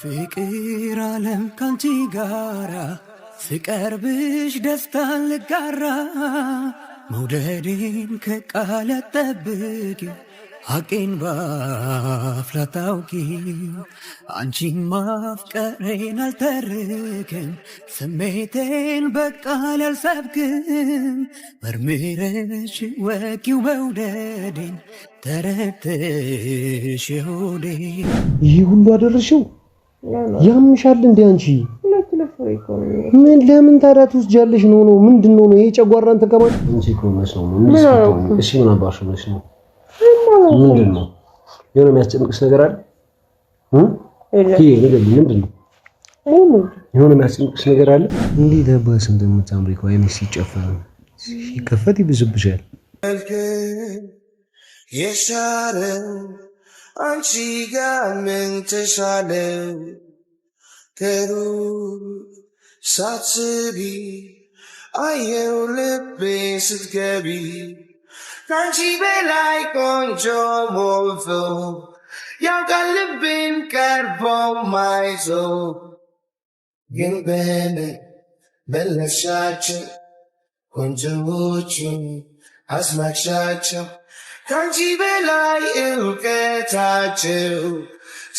የፍቅር ዓለም ካንቺ ጋራ ስቀርብሽ ደስታን ልጋራ መውደዴን ከቃል አጠብቂ ሐቄን ባፍ ላታውቂ አንቺን ማፍቀሬን አልተርክም ስሜቴን በቃል አልሰብክም መርምረሽ ወቂው መውደዴን ተረድተሽ ሆዴን ይህ ሁሉ አደረሽው ያምሻል እንዴ አንቺ ምን ለምን ታዲያ ትወስጃለሽ ነው ምንድነው ነው ይሄ ጨጓራን ተከማች እንጂ ኮመስ ነው ምን ነው እሺ ምን አባሽ ነው ምንድነው የሆነ የሚያስጨንቅሽ ነገር አለ ይሄ ምንድነው የሆነ የሚያስጨንቅሽ ነገር አለ እንዴ ደባስ እንደምታምሪ ቆይም ሲጨፈን ሲከፈት ይብዝብሻል የሻረው አንቺ ጋር ምን ተሻለው ከሩቅ ሳትቢ አየው ልቤ ስትገቢ ካንቺ በላይ ቆንጆ ሞልቶ ያውቃል ልቤን ቀርቦ ማይዞ ግን በለሻቸው ቆንጆዎቹን አስማሻቸው ካንቺ በላይ እውቀታቸው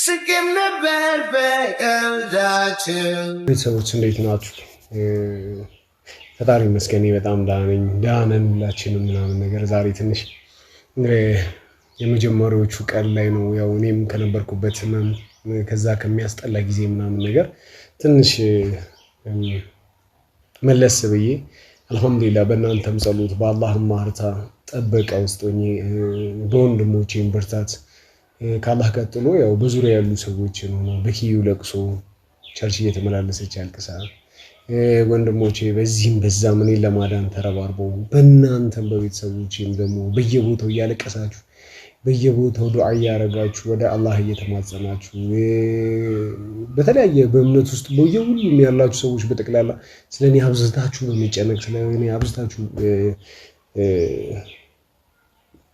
ስቅም ነበር በቀልዳቸው። ቤተሰቦች እንዴት ናችሁ? ፈጣሪ ይመስገን በጣም ደህና ነን ሁላችንም ምናምን ነገር ዛሬ ትንሽ የመጀመሪያዎቹ ቀን ላይ ነው ያው እኔም ከነበርኩበት ከዛ ከሚያስጠላ ጊዜ ምናምን ነገር ትንሽ መለስ ብዬ አልহামዱሊላህ በእናንተም ጸሎት በአላህም ማርታ ጠበቃ ውስጥ ሆኜ በወንድሞቼም ብርታት ካላህ ቀጥሎ ያው በዙሪያ ያሉ ሰዎችን ነው በኪዩ ለቅሶ ቸርች እየተመላለሰች ያልቅሳ ወንድሞቼ በዚህም በዛም እኔን ለማዳን ተረባርበው በእናንተም በቤተሰቦቼም ደግሞ በየቦታው ያለቀሳችሁ በየቦታው ዱዓ ያረጋችሁ ወደ አላህ እየተማጸናችሁ በተለያየ በእምነት ውስጥ በየሁሉም ያላችሁ ሰዎች በተክላላ ስለኔ አብዝታችሁ በመጨነቅ ስለኔ አብዝታችሁ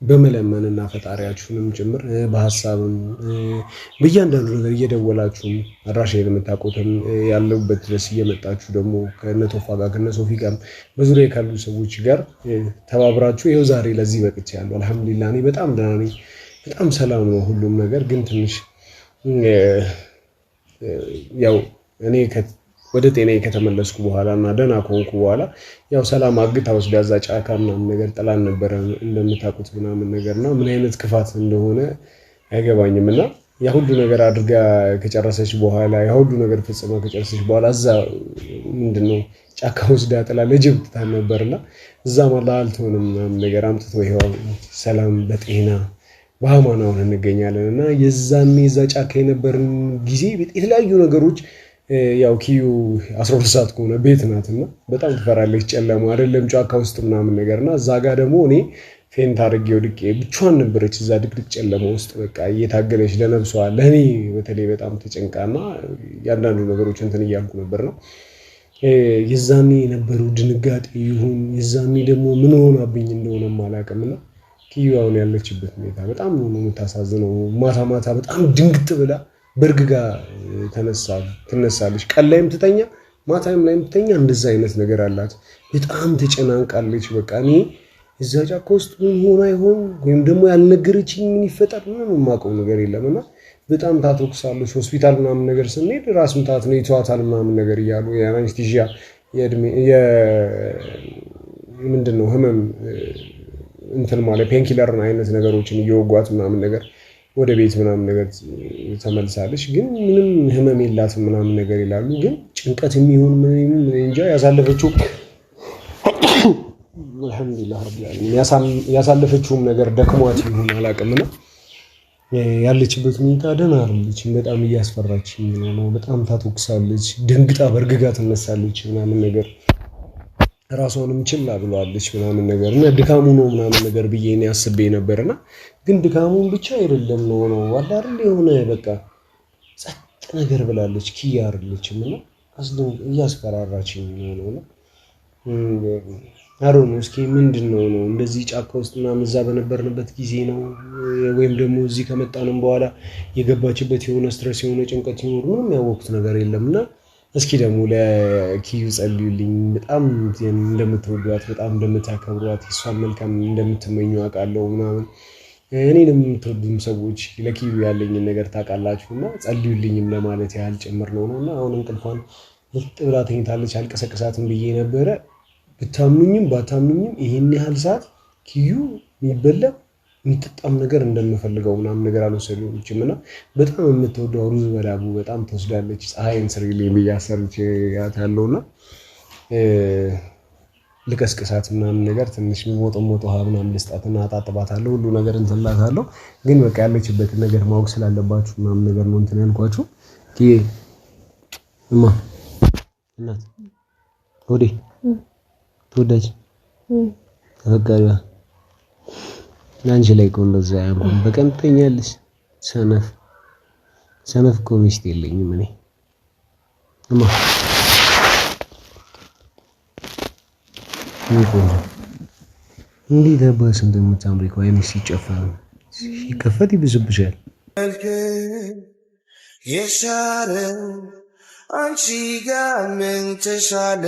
በመለመንና ፈጣሪያችሁንም ጭምር በሐሳብም በእያንዳንዱ ነገር እየደወላችሁ አድራሻዬን የምታውቁትም ያለውበት ድረስ እየመጣችሁ ደግሞ ከነቶፋ ጋር ከነሶፊ ጋር በዙሪያ ካሉ ሰዎች ጋር ተባብራችሁ ይሄው ዛሬ ለዚህ በቅቻለሁ አልহামዱሊላህ እኔ በጣም ደህና ነኝ በጣም ሰላም ነው ሁሉም ነገር ግን ትንሽ ያው እኔ ወደ ጤናዬ ከተመለስኩ በኋላና ደህና ከሆንኩ በኋላ ያው ሰላም አግታ ወስዳ እዛ ጫካ ምናምን ነገር ጥላን ነበር እንደምታውቁት ምናምን ነገርና ምን አይነት ክፋት እንደሆነ አይገባኝምና ያ ሁሉ ነገር አድርጋ ከጨረሰች በኋላ ያ ሁሉ ነገር ፈጽማ ከጨረሰች በኋላ እዛ ምንድነው ጫካ ወስዳ ጥላ ለጅብ ትታን ነበርና እዛ ማላ አልተሆነም ምናምን ነገር አምጥቶ ይሄው ሰላም በጤና በአማናው እንገኛለንና የዛኔ እዛ ጫካ የነበርን ጊዜ የተለያዩ ነገሮች ያው ኪዩ 12 ሰዓት ከሆነ ቤት ናትና በጣም ትፈራለች ጨለማ አይደለም ጫካ ውስጥ ምናምን ነገርና እዛ ጋር ደግሞ እኔ ፌንት አድርጌ ወድቄ ብቻዋን ነበረች እዛ ድቅድቅ ጨለማ ውስጥ በቃ እየታገለች ለነፍሷ ለኔ በተለይ በጣም ተጨንቃና ያንዳንዱ ነገሮች እንትን እያልኩ ነበርና የዛኔ የነበረው ድንጋጤ ይሁን የዛኔ ደግሞ ምን ሆናብኝ እንደሆነ ማላቀምና ኪዩ አሁን ያለችበት ሁኔታ በጣም ነው የምታሳዝነው ማታ ማታ በጣም ድንግጥ ብላ በርግጋ ትነሳለች ቀላይም ትተኛ ማታም ላይም ትተኛ እንደዛ አይነት ነገር አላት በጣም ተጨናንቃለች በቃ እኔ እዛ ጫካ ውስጥ ምን ሆና ይሆን ወይም ደግሞ ያልነገረችኝ ምን ይፈጠር ምንም የማውቀው ነገር የለምና በጣም ታተኩሳለች ሆስፒታል ምናምን ነገር ስንሄድ ራስ ምታት ነው ይተዋታል ምናምን ነገር ይያሉ የአናስቴዥያ የእድሜ ምንድነው ህመም እንትን ማለት ፔንኪለር አይነት ነገሮችን እየወጓት ምናምን ነገር ወደ ቤት ምናምን ነገር ተመልሳለች ግን ምንም ህመም የላትም ምናምን ነገር ይላሉ ግን ጭንቀት የሚሆን ምን እንጃ ያሳለፈችው አልহামዱሊላህ ረብል ዓለሚን ያሳለፈችውም ነገር ደክሟት ይሁን አላቀምና ያለችበት ሁኔታ ደህና አይደለች በጣም እያስፈራች ነው በጣም ታተኩሳለች ደንግጣ በርግጋ ትነሳለች ምናምን ነገር ራሷንም ችላ ብሏለች ምናምን ነገር እና ድካሙ ነው ምናምን ነገር በየኔ ያስበ ነበርና ግን ድካሙን ብቻ አይደለም ነው ዋላ አይደል የሆነ በቃ ጸጥ ነገር ብላለች ኪያ አይደለችም እና አስደን እያስፈራራችኝ ነው አሮን እስኪ ምንድነው ነው እንደዚህ ጫካ ውስጥ ምናምን እዛ በነበርንበት ጊዜ ነው ወይም ደግሞ እዚህ ከመጣንም በኋላ የገባችበት የሆነ ስትረስ የሆነ ጭንቀት ይኖር ምንም ያወቅሁት ነገር የለምና እስኪ ደግሞ ለኪዩ ጸልዩልኝ። በጣም እንደምትወዷት በጣም እንደምታከብሯት እሷን መልካም እንደምትመኙ አውቃለሁ ምናምን እኔንም የምትወዱም ሰዎች ለኪዩ ያለኝን ነገር ታውቃላችሁና ጸልዩልኝም ለማለት ያህል ጭምር ነውና አሁን እንቅልፏን ልጥ ብላ ተኝታለች። አልቀሰቅሳትም ብዬ ነበረ። ብታምኑኝም ባታምኑኝም ይሄን ያህል ሰዓት ኪዩ የሚበላ የሚጠጣም ነገር እንደምፈልገው ምናምን ነገር አልወሰደችም እና በጣም የምትወደው ሩዝ በዳቦ በጣም ትወስዳለች። ፀሐይን ስሪልኝ ብዬ አሰርቻታለሁና ልቀስቅሳት ምናምን ነገር ትንሽ ሞጦ ውሃ ምናምን ልስጣትና አጣጥባታለሁ። ሁሉ ነገር እንትን እላታለሁ። ግን በቃ ያለችበትን ነገር ማወቅ ስላለባችሁ ምናምን ነገር ነው እንትን ያልኳችሁ። እማ እናት ወዴ ተወዳጅ ተፈቃሪዋ አንቺ ላይ እኮ እንደዛ ያምሩ በቀን ትተኛለሽ። ሰነፍ እኮ ሚስት የለኝም እኔ እማ እንዴት አባስ እንደምታምሪ እኮ አይንሽ ሲጨፈን ሲከፈት ይብስብሻል። የሻረው አንቺ ጋር ምን ተሻለ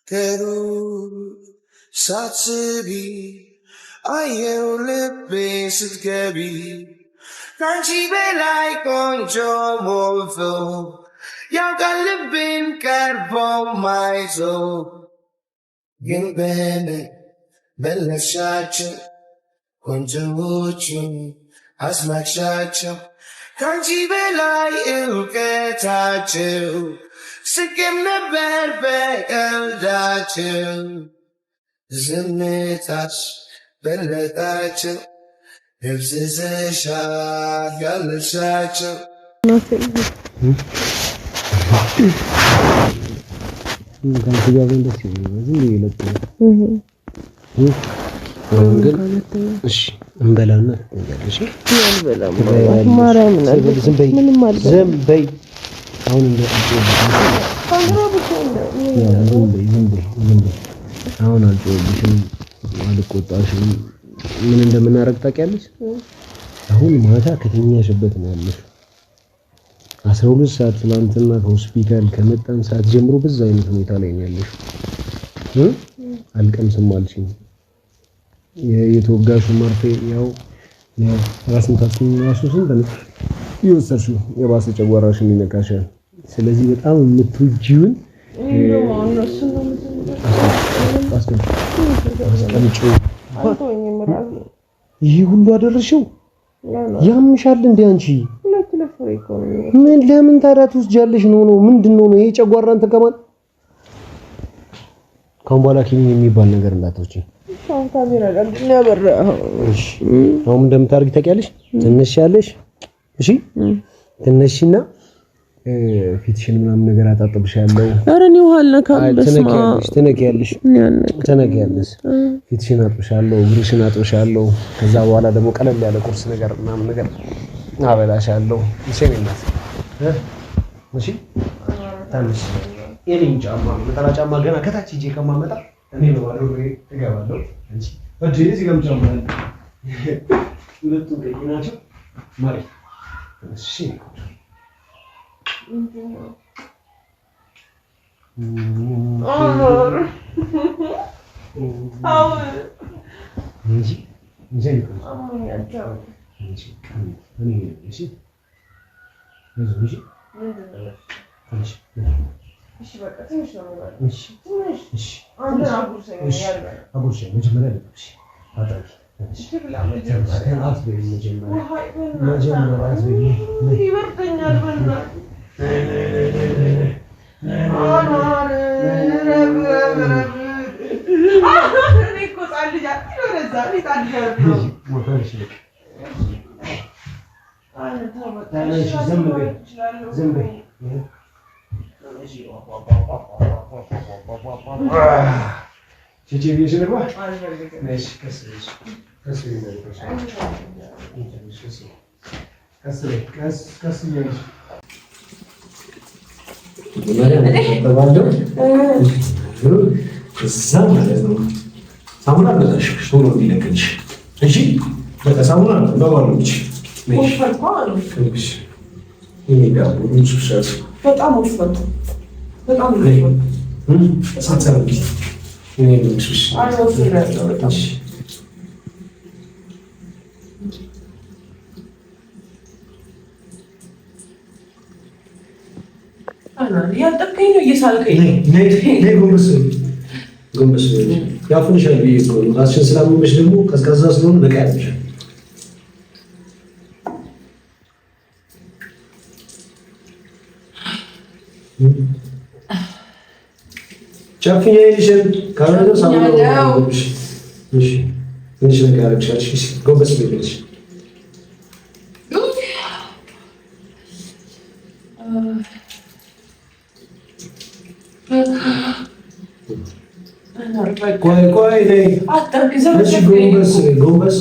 ከሩቅ ሳትስቢ አየው ልቤ ስትገቢ ከአንቺ በላይ ቆንጆ ሞልቶ ያውቃል ልቤን ቀርቦ ማይዞ ግን በለሻቸው ቆንጆዎቹን አስማሻቸው ከአንቺ በላይ እውቀታቸው ስቄም ነበር በቀልዳቸው ዝምታሽ በለጣቸው እብዝዘሻል ያለሻቸው ከአንቺ ጋር ደስ ይላል። ዝም ብዬ ለጥኩ ግን እሺ እንበላና ትጠኛለሽ። እንበላም ማርያም ነው ዝም በይ አሁን እንደ አሁን አልጮህብሽም አልቆጣሽም። ምን እንደምናረግ ታውቂያለሽ? አሁን ማታ ከተኛሽበት ነው ያለሽ 12 ሰዓት ትናንትና ከሆስፒታል ከመጣን ሰዓት ጀምሮ በዛ አይነት ሁኔታ ላይ ነው ያለሽ። አልቀምስም አልሽኝ። የተወጋሹ መርፌ ያው ራስን ታስኝ ራሱ ስንት ነው ይወሰድሽው የባሰ ጨጓራሽን ይነካሻል። ስለዚህ በጣም የምትወጂውን ይሄ ሁሉ አደረሽው ያምሻል እንዴ አንቺ? ምን ለምን ታዲያ ትወስጃለሽ? ነው ምንድነው ነው ይሄ ጨጓራ እንትን ከማን ካሁን በኋላ ኪኒን የሚባል ነገር እንዳትወጪ። አሁን እንደምታርጊ ታውቂያለሽ። ትነሻለሽ እሺ ትነሽና ፊትሽን ምናምን ነገር አጣጥብሻለሁ። ኧረ ነው ኋላካም በስማ ትነኪያለሽ ፊትሽን አጥብሻለሁ፣ እግርሽን አጥብሻለሁ። ከዛ በኋላ ደግሞ ቀለል ያለ ቁርስ ነገር ምናምን ነገር አበላሻለሁ። እሺ ነኝናት እሺ ታንሽ የኔን ጫማ ነጠላ ጫማ ገና ከታች ሂጄ ከማመጣ እኔ ነው ባዶ እገባለሁ። አንቺ ወደ እዚህ ጋር ጫማ አለ ሁለቱ ቀይናቸው ማሪ እሺ እዛ ማለት ነው። ሳሙና በታሽ ቶሎ እንዲለቅልሽ እሺ። በቃ ሳሙና በባሉ ብቻ በጣም ወፍረት በጣም ያጠብከኝ ነው እየሳልከኝ ጎንበስ ያፍንሻል ብዬ እኮ ነው። ራስሽን ስላመመሽ ደግሞ ቀዝቃዛ ስለሆነ በቃ ያፍንሻል። ጨፍኛ ይልሽን ካለ ሳሙና እሺ ትንሽ ነገር ያደርግሻል። እሺ ጎንበስ ብለሽ ቆይ ነይ። እሺ ጎንበስ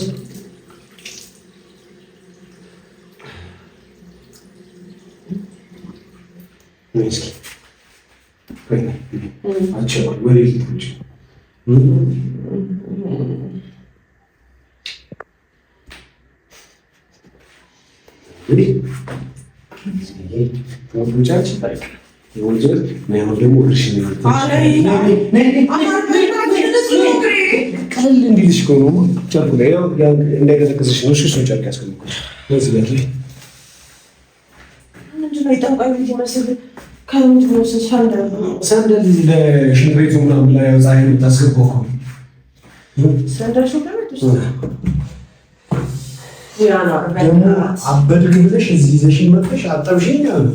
እስኪ ቀለል እንዲልሽ እኮ ነው። ጨርቁ ላይ እንዳይቀዘቅዝሽ ነው። እሱ ጨርቅ ያስቀምጥልሽ። ሰንደል ለሽንት ቤቱ ምናምን ላይ ፀሐይ የምታስገባው እኮ ደግሞ አበድግ ብለሽ እዚህ ይዘሽኝ መጥተሽ አጠብሽኝ አሉ።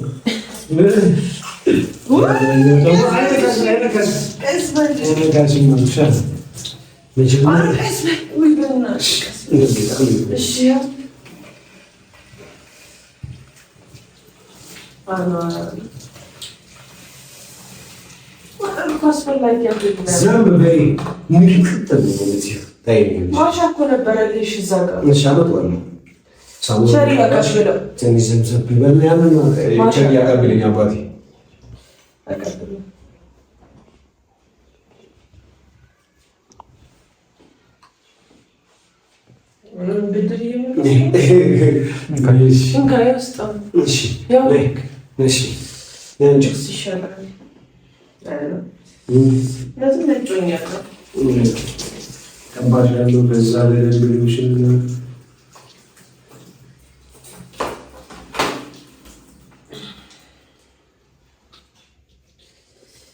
ዝም በይ ማሻ እኮ ነበረልሽ እዛ ጋር ትንሽ ዘምዘም በል ያንን ቸር ያቀብለኝ አባቴ ከባድ ያለው በዛ ላይ ለሚሉሽን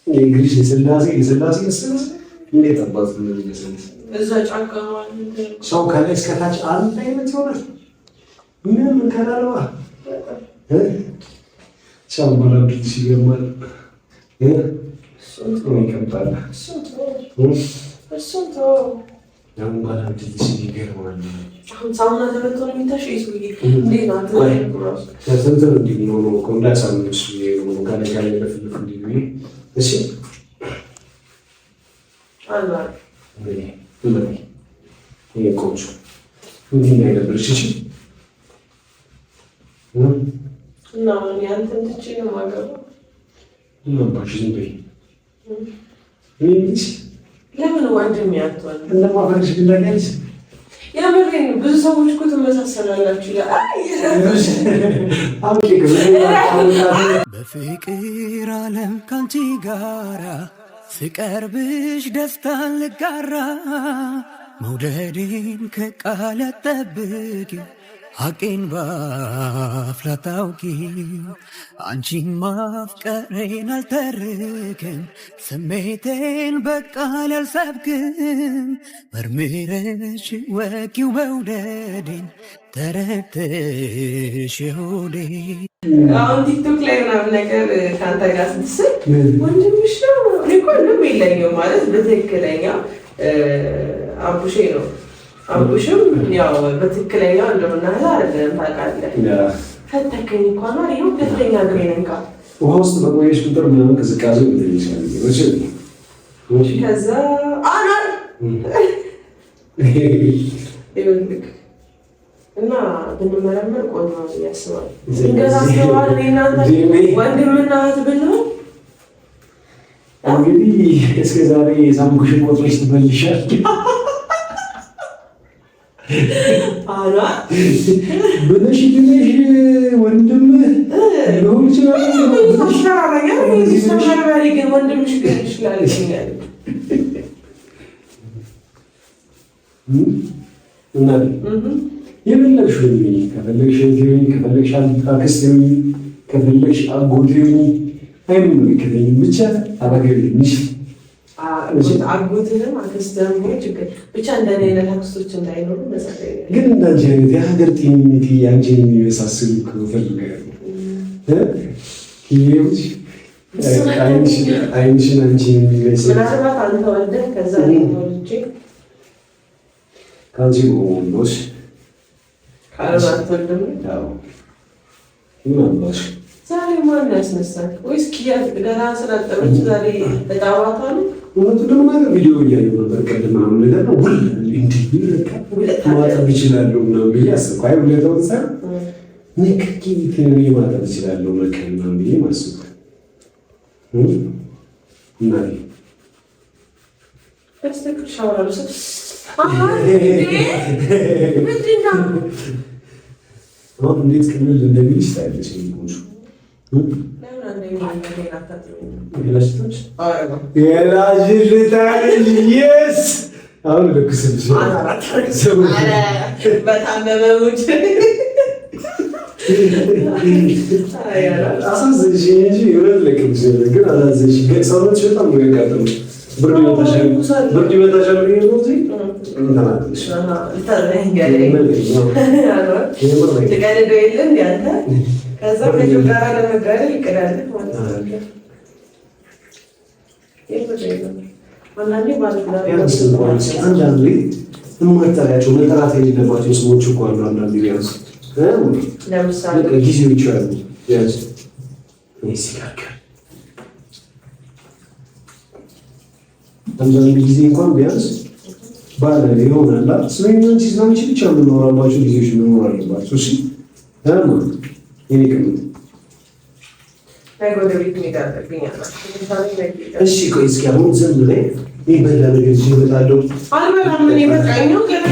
እንግሊዝ የስላሴ መስሎኝ እንዴት አባቱ ነው የሚመስለው? እዛ ጫካ ሰው ከላይ እስከታች አንድ አይነት ይሆናል። ምንም እንከናለዋ ሰው ማራዱ ሲገማል ይከብዳል። ሳሙና ተመቶ ነው የሚታሽ ለምን ወንድም ያቷል እንደማፈርሽ ግዳጋንስ የምሬን ብዙ ሰዎች እኮ ትመሳሰላላችሁ በፍቅር ዓለም ካንቺ ጋራ ስቀርብሽ ደስታን ልጋራ መውደዴን ከቃል አጠብቂ ሐቄን በአፍ ላታውቂ አንቺን ማፍቀሬን አልተርክም ስሜቴን በቃል አልሰብክም መርምረሽ ወቂው መውደዴን ተረድተሽ ሆዴ አሁን ቲክቶክ ላይ ምናምን ነገር ከአንተ ጋር ስትስል ወንድምሽ ነው እኔ እኮ ምንም የለኝም ማለት በትክክለኛ አቡሼ ነው። አቡሽም ያው በትክክለኛ እንደምናህል አይደለም ታውቃለህ። ፈተከኝ እንኳን ይኸው ሁለተኛ ግሬ ነንካ ውሃ ውስጥ በቆየሽ ቁጥር ምናምን ቅዝቃዜው ይሻል። ከዛ አናር እና ብንመረመር ቆንጆ ነው ያስባል። እንገዛ አስባል እናንተ ወንድምና እህት ብንሆን እንግዲህ እስከ ዛሬ የሳምኩሽን ቆጥሮች ትመልሻል። ብለሽ ወንድም ሊሆን ይችላል። የፈለግሽ ከፈለግሽ ከፈለግሽ አክስት ከፈለግሽ አጎት አይመለከተኝም። ብቻ አባገቢሽ አጎትንም አክስትንም ችግር ብቻ እንደኔ አይነት አክስቶች እንዳይኖሩ መሰለኝ። ግን እንዳንቺ አይነት የሀገር ጤንነት አንቺን የሚመሳስሉ ከፈልጋለሁ አይንሽን አንቺን የሚመስል ምናልባት አንተ ወልደህ ከዛ ወልጄ ከአንቺ ወንዶች ካልማትወልድም ምናልባሽ ዛሬ ማን ያስነሳል? ወይስ ኪያ ገና ስላጠበች ዛሬ ተጣባታ ነው? እውነቱን ለመናገር ቪዲዮ እያየሁ ነበር። ቀድማ ምናምን ነገር ነው ማጠብ ይችላለሁ ምናምን ብዬ አስብኩ። አይ ሁለታውን ሳ ንክኪ ማጠብ ይችላለሁ መከል ምናምን ብዬ ማስብኩ እና በስተክል ሻወራሉ አሁን እንዴት ቅልል እንደሚልሽ ታያለች። አሁን ልክስልሽ አሳዘንሽ እንጂ የሆነ ልክልሽ ግን አላዘንሽ። ሰውነትሽ በጣም ነው ያቃጠለው። ብርድ ይመታሻል ብዬሽ ነው እንጂ ከዛ ከጆ ጋር ለመጋደል ይቀዳል ማለት ነው። አንዳንዴ የማጠሪያቸው መጠራት የሌለባቸው ስሞች እኮ አሉ። አንዳንዴ ቢያንስ ለምሳሌ ጊዜው ይችላሉ ቢያንስ ሲጋገር አንዳንድ ጊዜ እንኳን ቢያንስ ባለ ይሆናል። ስለኛንቺ ስላንቺ ብቻ የምናወራባቸው ጊዜዎች መኖር አለባቸው። እሺ እኔ ቅምጥ እሺ ቆይ እስኪ አሁን ዝም ብለህ የሚበላ ነገር ይዤ እመጣለሁ። አልበላም እኔ በቃ ነው ገና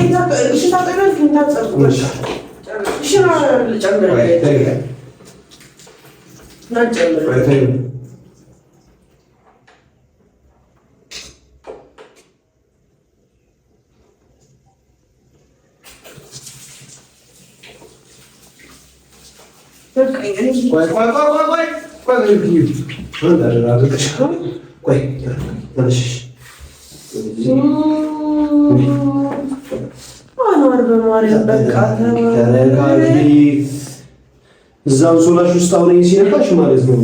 እዛው ሶላሽ ውስጥ አሁን ሲነካሽ ማለት ነው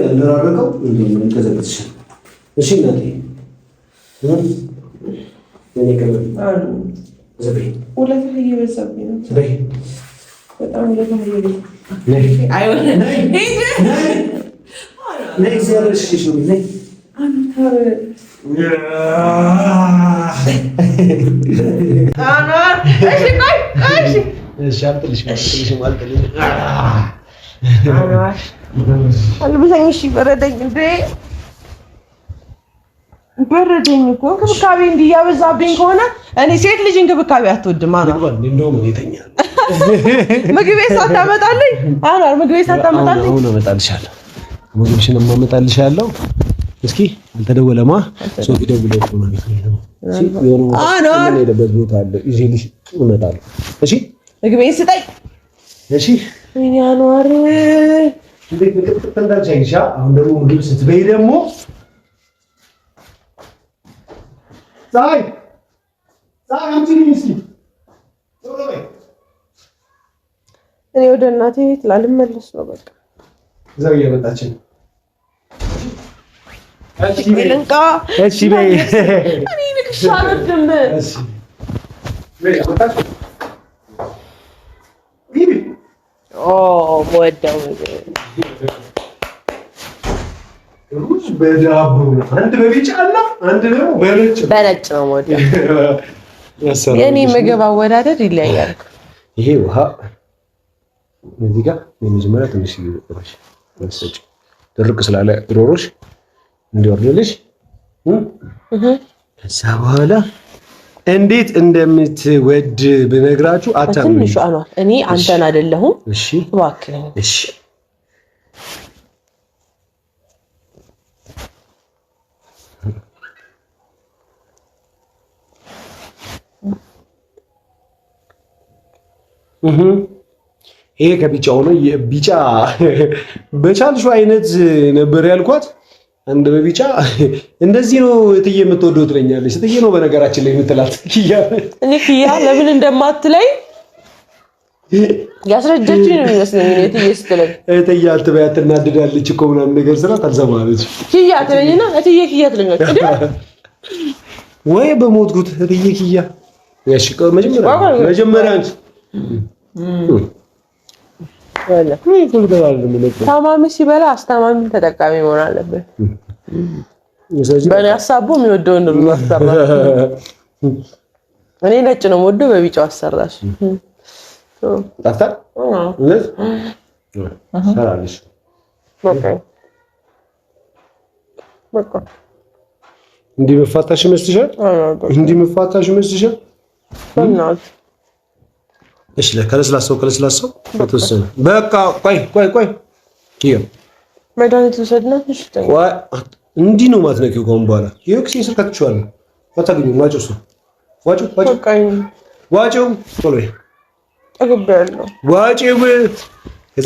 እንደራረቀው እንደምንቀዘቅዝሽ። እሺ እናቴ እኔ ከመጣን ዘበይ ሁለት እየበዛብኝ ነው። ዘበይ በጣም ለታየኝ አይወነ ነይ ዘርሽሽ ነው ነይ አንተ እሺ አልብሰኝ። እሺ በረደኝ እንዴ በረደኝ እኮ እንክብካቤ እንዲያበዛብኝ ከሆነ እኔ ሴት ልጅ እንክብካቤ አትወድም። እንደውም ይተኛል። ምግቤ ሳታመጣልኝ ምግቤ ሳታመጣልኝ አሁን እመጣልሻለሁ። ምግብሽን እማመጣልሻለሁ። እስኪ አልተደወለማ ሶፊ ደውለው ነው የሚፈልገው። እሺ የሆነ ሄደበት ቦታ አለ ይዤልሽ እመጣለሁ። እሺ ምግቤን ስጠኝ። እሺ ያኗር እንዴት ተንዳቻይሻ። አሁን ደግሞ ምግብ ስትበይ ደግሞ ፀሐይ አምጪልኝ እስኪ ቶሎ በይ። እኔ ወደ እናቴ ቤት ላልመለስ ነው በቃ። እዛው እየመጣች ነው። እሺ በይ። እኔ ልክሽ አልወድም። እሺ በይ አመጣች። ግቢ ወደው ሩዝ በዳቦ አንድ በቢጫ እና አንድ ደግሞ በነጭ ነው ወደው። የኔ ምግብ አወዳደድ ይለያያል። ይሄ ውሃ እዚህ ጋር የመጀመሪያ ትንሽ ይወጣሽ መስጭ ድርቅ ስላለ ግሮሮሽ እንዲወርድልሽ ከዛ በኋላ እንዴት እንደምትወድ ብነግራችሁ አታምኑ። ትንሽ አኗር እኔ አንተን አይደለሁም። እሺ እባክህ እሺ ይሄ ከቢጫው ነው። የቢጫ በቻልሽው አይነት ነበር ያልኳት። አንድ በቢጫ እንደዚህ ነው እትዬ የምትወደው ትለኛለች። እትዬ ነው በነገራችን ላይ የምትላት ኪያ። እኔ ኪያ ለምን እንደማትለኝ ያስረጀችኝ ነው የሚመስለኝ። እትዬ ስትለኝ እትዬ አትበይ ትናደዳለች እኮ ምናምን ነገር ስላት አልሰማለች። ኪያ ትለኝና እትዬ ኪያ ትለኛለች። ወይ በሞትኩት እትዬ ኪያ። እሺ መጀመሪያ አንቺ ታማሚ ሲበላ አስታማሚ ተጠቃሚ መሆን አለበት። በእኔ ሀሳቡ የሚወደውን ነው የሚያሰራው። እኔ ነጭ ነው የምወደው፣ በቢጫው አሰራሽ እንዲህ መፋታሽ ይመስልሻል? እንዲህ መፋታሽ ይመስልሻል? እሺ ለከለስላሰው ተወሰነ። በቃ ቆይ ኪያ መድኃኒት ልውሰድና እሺ ቆይ እንዲህ ነው ማትነቂው። ከአሁን በኋላ ይሄው ክሲ ስልካችኋለሁ አታገኙ። ዋጭው ቶሎ አገባለሁ። ዋጭው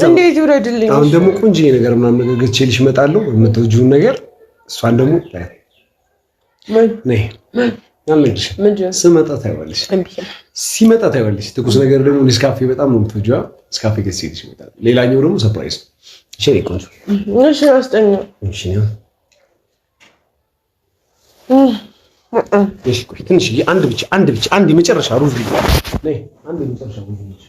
እንዴት ይውረድልኝ። አሁን ደግሞ ቆንጆ ነገር ምናምን ነገር ገዝቼልሽ እመጣለሁ። የምትወጂውን ነገር እሷን ደግሞ ነይ ስመጣ ታይዋለሽ። ትኩስ ነገር ደግሞ ኔስካፌ በጣም ነው የምትወጂው። ኔስካፌ ገዝቼልሽ እመጣለሁ። ሌላኛው ደግሞ ሰርፕራይዝ እሺ። ቆንጆ እሺ። አስጠኛ እሺ ነው እሺ። ቆይ ትንሽ አንድ የመጨረሻ ሩዝ ነይ። አንድ የመጨረሻ ሩዝ ነች።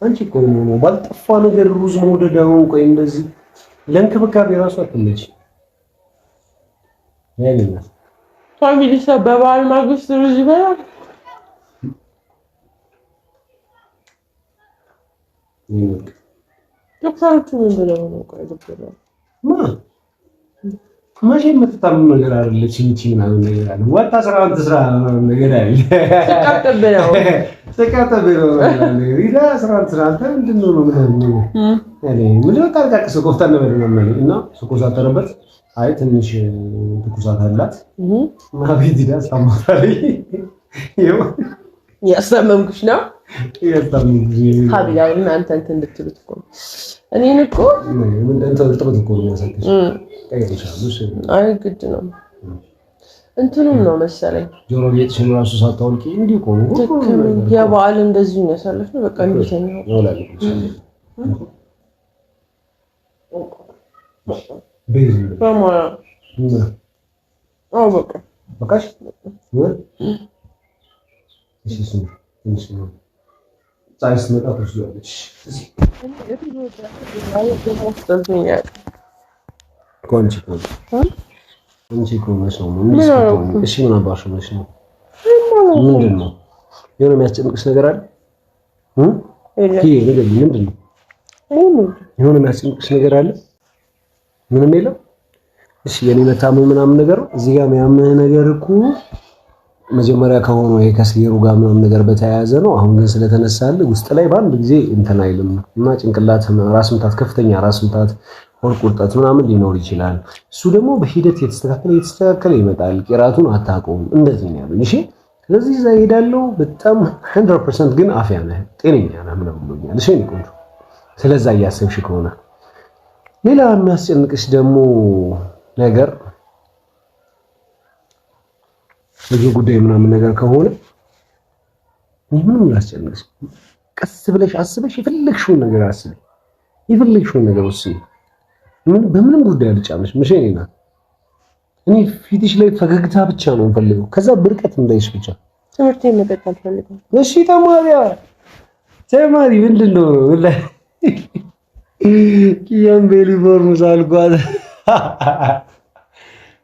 አንቺ እኮ ነው ባልጠፋ ነገር ሩዝ መውደድ። አሁን ቆይ እንደዚህ ለእንክብካቤ ራሱ አትመጪ። ያለና ፋሚሊ በበዓል ማግስት ሩዝ ይበላል። ዶክተሮቹ ምን ብለው ነው? ቆይ ዶክተሮቹ መቼ የምትታመም ነገር አይደለች እንጂ ምናምን ነገር አለ። ወጣ ስራውን ትስራ ምናምን ነገር አለ። ተቀጠበለው ይላ ስራውን ትስራ። አንተ ምንድነው ነው ምንድነው ታርቃቅስ ኮፍታና በደምና እና ስኮሳተረበት አይ ትንሽ ትኩሳት አላት። ማቤት ዲዳስ ታማታለች። ያሳመምኩሽ ነው ሀቢላ እናንተ እንድትሉት እኮ እኔን እኮ ምን እንትን እኮ ነው ያሳከሽ። አይ ግድ ነው እንትኑም ነው መሰለኝ ጆሮ ጌጥሽን ራሱ ሳታውልቂ እንዲህ እኮ ነው የበዓል እንደዚህ ነው ያሳለፍነው። በቃ እንዲተኛ በቃሽ ጻይስ መጣ ትችላለች። ኮንቺ ነው እሺ። ምን አባሽ ነው? ምንድን ነው የሆነ የሚያስጨንቅሽ ነገር አለ? ይሄ ነገር ምንድን ነው? የሆነ የሚያስጨንቅሽ ነገር አለ? ምንም የለም። እሺ የኔ መታመም ምናምን ነገር እዚህ ጋር የሚያምህ ነገር እኮ መጀመሪያ ከሆነ ይሄ ከስጌሩ ጋር ምናምን ነገር በተያያዘ ነው። አሁን ግን ስለተነሳልህ ውስጥ ላይ በአንድ ጊዜ እንትን አይልም እና ጭንቅላት ራስ ምታት፣ ከፍተኛ ራስ ምታት፣ ሆድ ቁርጠት ምናምን ሊኖር ይችላል። እሱ ደግሞ በሂደት የተስተካከለ ይመጣል። ቂራቱን አታውቀውም። እንደዚህ ነው ያለው። እሺ ስለዚህ እዛ እሄዳለሁ። በጣም 100% ግን አፍያ ነህ፣ ጤነኛ ነህ ምናምን ብሎኛል። እሺ ነው ቆንጆ። ስለዛ እያሰብሽ ከሆነ ሌላ የሚያስጨንቅሽ ደግሞ ነገር ልጅ ጉዳይ ምናምን ነገር ከሆነ ምንም ላስጨንቅሽ። ቀስ ብለሽ አስበሽ የፈለግሽውን ነገር አስቢ። የፈለግሽውን ነገር ወስኚ። በምንም ጉዳይ አልጫነሽ። ምሽኔና እኔ ፊትሽ ላይ ፈገግታ ብቻ ነው የምፈልገው። ከዛ ብርቀት እንዳይሽ ብቻ። ትምህርቴን መቀጠል ፈልጋለሁ። እሺ ተማሪ ምንድነው ወላሂ ኪያን በዩኒፎርም ሳልጓዝ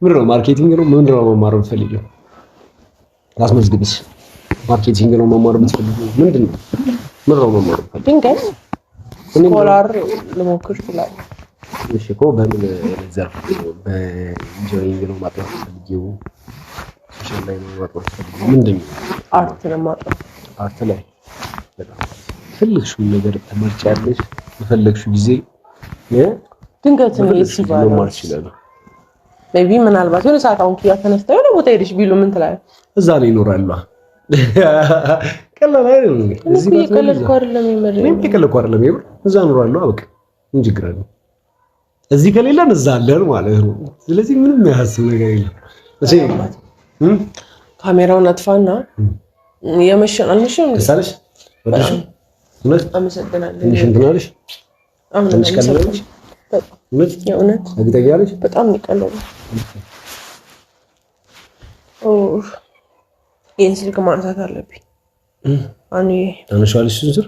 ምንድነው ማርኬቲንግ ነው ምንድነው መማር የምትፈልጊው? አስመዝግብሽ ማርኬቲንግ ነው መማር የምትፈልጊው? ምንድነው መማር የምትፈልጊው? ድንገት ስኮላር ልሞክር እችላለሁ። እሺ እኮ በምን ዘርፍ በኢንጂነሪንግ ነው ማጥናት ፈልጌው ሶሻል ላይ ነው ማጥናት ፈልጌው ምንድን ነው አርት ነው ማጥናት አርት ላይ በጣም ትልቅሽው ነገር ተመርጫለሽ በፈለግሽው ጊዜ ድንገት ነው ይስባል ማለት ይችላል ሜቢ ምናልባት የሆነ ሰዓት አሁን ኪያ ተነስተው ነው ቦታ ሄድሽ ቢሉ ምን ትላለህ እዛ ላይ ይኖራሉ ቀላል አይደለም እዚህ ጋር ቀለልኩ አይደለም ይመር ምን ተቀለልኩ አይደለም ይብር እዛ ኖራሉ አበቃ ምን ችግር አለ እዚህ ከሌለን እዛ አለን ማለት ነው ስለዚህ ምንም ያስብ ነገር የለም እሺ ካሜራውን አጥፋና የመሸን አልመሸን ደሳለሽ ወደሽ እውነት አመሰግናለሁ ትንሽ እንትናለሽ ትንሽ ቀለለሽ እውነት የእውነት እርግጠኛለሽ በጣም ይቀለለ ይሄን ስልክ ማንሳት አለብኝ አኒ ታነሻለሽ ስንት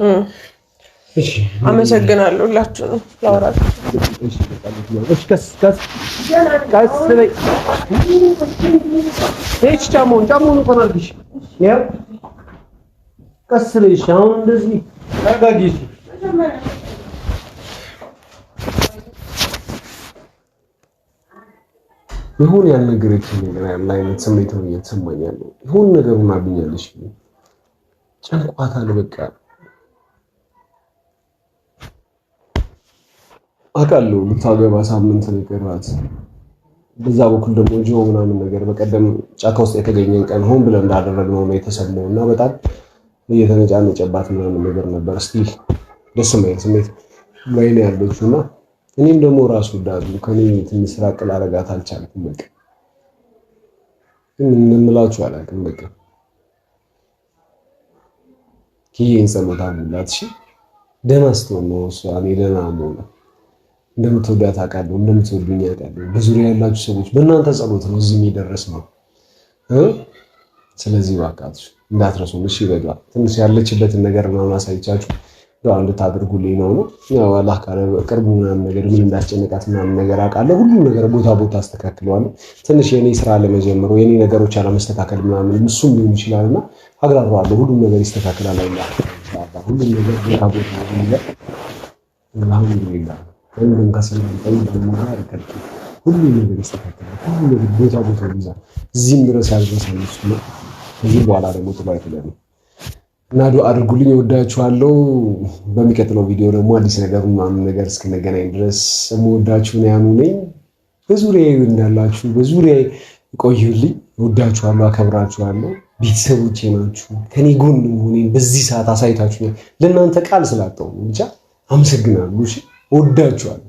እሺ አመሰግናለሁ ሁላችሁንም ላውራችሁ እሺ ከስ በይ እሺ ጫማውን ቆናልሽ ያው ቀስ በይሽ አሁን እንደዚህ ታጋጊሽ ይሁን ያልነገረችኝ ነገር ያለ አይነት ስሜት ነው እየተሰማኝ ያለው ይሁን ነገሩን አብኛለሽ ጨንቋታል በቃ አውቃለሁ ልታገባ ሳምንት ነገራት በዛ በኩል ደግሞ ጆ ምናምን ነገር በቀደም ጫካ ውስጥ የተገኘን ቀን ሆን ብለን እንዳደረግነው ነው የተሰማውና በጣም እየተነጫነጨባት ምናምን ነገር ነበር ስቲል ደስ የማይል ስሜት ላይ ነው ያለችውና እኔም ደግሞ ራሱ ዳሉ ከኔ ትንሽ ራቅ ላደርጋት አልቻልኩም በቃ ምን እንደምላችሁ አላውቅም በቃ ኪዬን ጸሎት አሙላት እሺ ደህና ስትሆን ነው እሷ እኔ ደህና መሆን እንደምትወዳት አውቃለሁ እንደምትወዱኝ አውቃለሁ በዙሪያ ያላችሁ ሰዎች በእናንተ ጸሎት ነው እዚህ የሚደርስ ነው ስለዚህ ዋቃችሁ እንዳትረሱን እሺ በቃ ትንሽ ያለችበትን ነገር ምናምን አሳይቻችሁ ዱዓ እንድታደርጉልኝ ነው ያው አላህ ካለ ቅርቡ ምናምን ነገር ምን እንዳስጨነቃት ምናምን ነገር አውቃለሁ ሁሉ ነገር ቦታ አስተካክለዋለሁ ትንሽ የኔ ስራ ለመጀመር የኔ ነገሮች አለመስተካከል ምናምን እሱም ሊሆን ይችላልና አግራራለሁ ሁሉ ነገር ይስተካከላል አይደል ሁሉ ነገር ቦታ ይላል አልሐምዱሊላህ ሁሉም ከሰላም ጠይቀን ማረከት ሁሉ ነገር ይስተካከላል ሁሉ ነገር ቦታ ይይዛል እዚህም ድረስ ያልደረሰን እሱ ነው እዚህ በኋላ ደግሞ ጥሎ አይተለም እና ዱዓ አድርጉልኝ እወዳችኋለሁ በሚቀጥለው ቪዲዮ ደግሞ አዲስ ምናምን ነገር እስክንገናኝ ድረስ እወዳችሁ ያኑ ነኝ በዙሪያዬ እንዳላችሁ በዙሪያዬ ቆዩልኝ እወዳችኋለሁ አከብራችኋለሁ ቤተሰቦቼ ናችሁ ከኔ ጎን መሆኔን በዚህ ሰዓት አሳይታችሁኛል ለእናንተ ቃል ስላጣው ብቻ አመሰግናለሁ እሺ እወዳችኋለሁ